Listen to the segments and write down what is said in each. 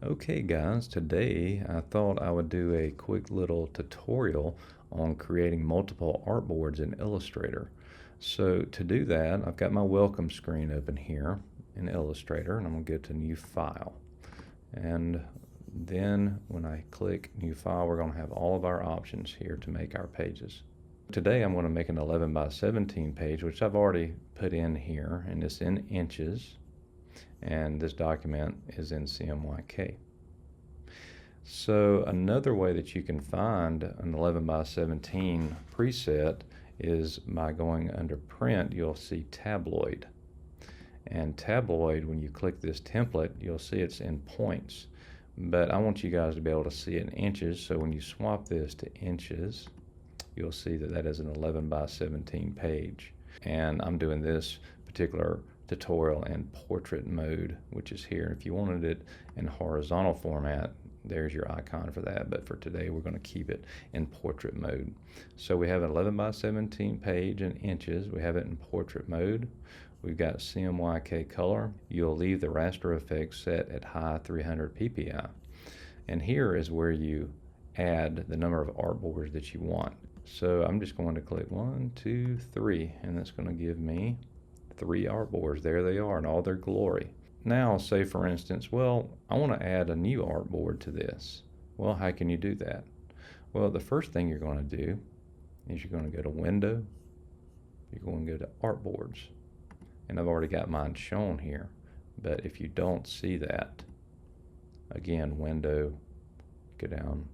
Okay guys, today I thought I would do a quick little tutorial on creating multiple artboards in Illustrator. So to do that, I've got my welcome screen open here in Illustrator, and I'm going to go to New File. And then when I click New File, we're going to have all of our options here to make our pages. Today I'm going to make an 11 by 17 page, which I've already put in here, and it's in inches. And this document is in CMYK. So another way that you can find an 11 by 17 preset is by going under print. You'll see tabloid, and tabloid, when you click this template, you'll see it's in points, but I want you guys to be able to see it in inches. So when you swap this to inches, you'll see that that is an 11 by 17 page. And I'm doing this particular tutorial in portrait mode, which is here. If you wanted it in horizontal format, there's your icon for that, but for today we're going to keep it in portrait mode. So we have an 11 by 17 page in inches. We have it in portrait mode. We've got CMYK color. You'll leave the raster effect set at high 300 ppi, and here is where you add the number of artboards that you want. So I'm just going to click 1, 2, 3, and that's going to give me 3 artboards. There they are in all their glory. Now, say for instance, well, I want to add a new artboard to this. Well, how can you do that? Well, the first thing you're going to do is you're going to go to Window, you're going to go to Artboards, and I've already got mine shown here, but if you don't see that, again, Window, go down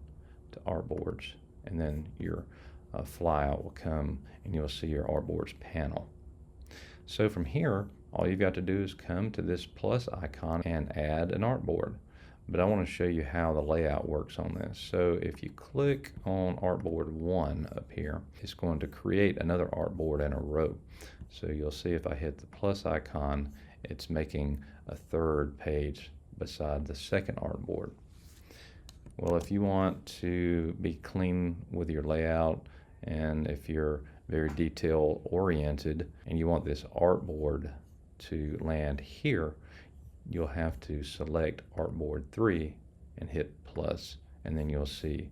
to Artboards, and then your flyout will come and you'll see your Artboards panel. So from here, all you've got to do is come to this plus icon and add an artboard. But I want to show you how the layout works on this. So if you click on artboard 1 up here, it's going to create another artboard in a row. So you'll see if I hit the plus icon, it's making a third page beside the second artboard. Well, if you want to be clean with your layout, and if you're very detail oriented and you want this artboard to land here, you'll have to select artboard 3 and hit plus, and then you'll see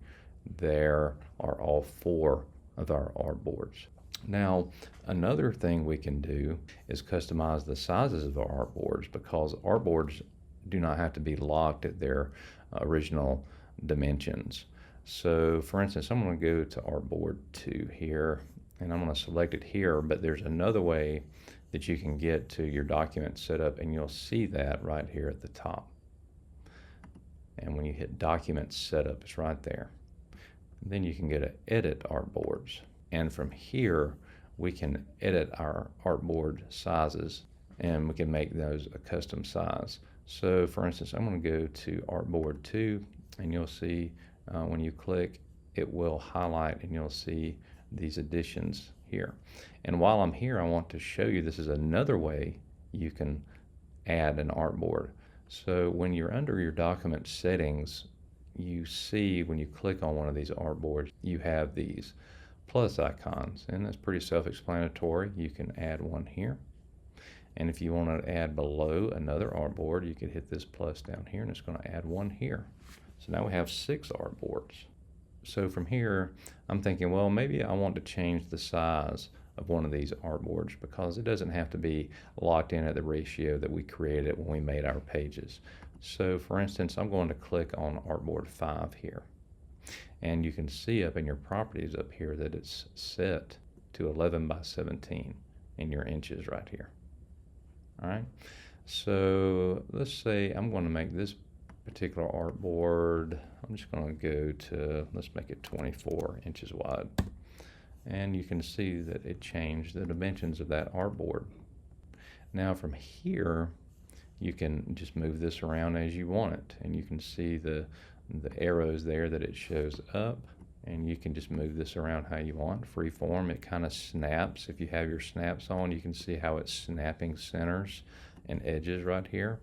there are all 4 of our artboards. Now, another thing we can do is customize the sizes of our artboards, because artboards do not have to be locked at their original dimensions. So for instance, I'm going to go to artboard 2 here, and I'm going to select it here, but there's another way that you can get to your document setup, and you'll see that right here at the top. And when you hit document setup, it's right there. And then you can go to edit artboards, and from here we can edit our artboard sizes, and we can make those a custom size. So for instance, I'm going to go to artboard 2, and you'll see when you click, it will highlight and you'll see these additions here. And while I'm here, I want to show you this is another way you can add an artboard. So when you're under your document settings, you see when you click on one of these artboards, you have these plus icons, and that's pretty self-explanatory. You can add one here, and if you want to add below another artboard, you could hit this plus down here, and it's going to add one here. So now we have 6 artboards. So from here, I'm thinking, well, maybe I want to change the size of one of these artboards, because it doesn't have to be locked in at the ratio that we created when we made our pages. So for instance, I'm going to click on artboard 5 here, and you can see up in your properties up here that it's set to 11 by 17 in your inches right here. All right, so let's say I'm going to make this particular artboard, I'm just going to go to, let's make it 24 inches wide, and you can see that it changed the dimensions of that artboard. Now from here, you can just move this around as you want it, and you can see the arrows there that it shows up, and you can just move this around how you want. Freeform, it kind of snaps. If you have your snaps on, you can see how it's snapping centers and edges right here.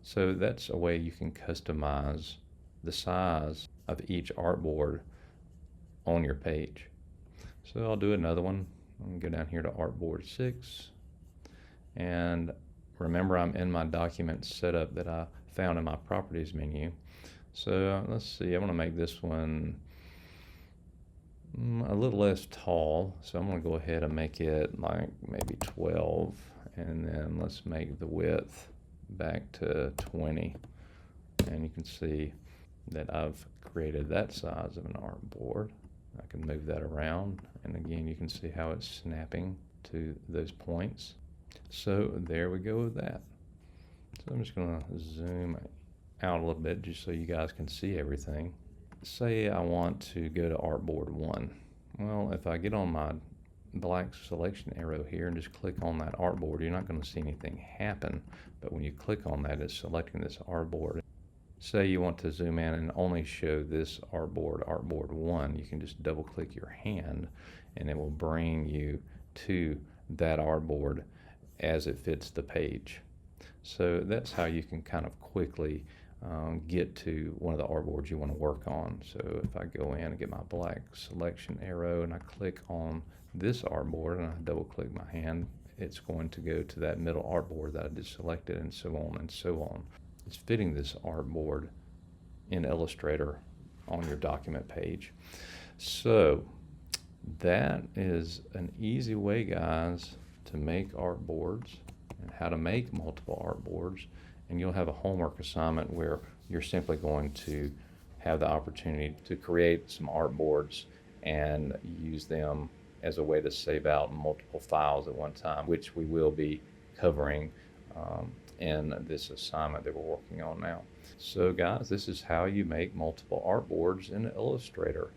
So that's a way you can customize the size of each artboard on your page. So I'll do another one. I'm going to go down here to artboard 6, and remember I'm in my document setup that I found in my properties menu. So let's see, I want to make this one a little less tall, so I'm going to go ahead and make it like maybe 12, and then let's make the width back to 20, and you can see that I've created that size of an artboard. I can move that around, and again you can see how it's snapping to those points. So there we go with that. So I'm just going to zoom out a little bit just so you guys can see everything. Say I want to go to Artboard 1. Well, if I get on my black selection arrow here and just click on that artboard, you're not going to see anything happen, but when you click on that, it's selecting this artboard. Say you want to zoom in and only show this artboard, Artboard 1, you can just double click your hand and it will bring you to that artboard as it fits the page. So that's how you can kind of quickly get to one of the artboards you want to work on. So if I go in and get my black selection arrow and I click on this artboard and I double click my hand, it's going to go to that middle artboard that I just selected, and so on and so on. It's fitting this artboard in Illustrator on your document page. So that is an easy way, guys, to make artboards and how to make multiple artboards. And you'll have a homework assignment where you're simply going to have the opportunity to create some artboards and use them as a way to save out multiple files at one time, which we will be covering in this assignment that we're working on now. So guys, this is how you make multiple artboards in Illustrator.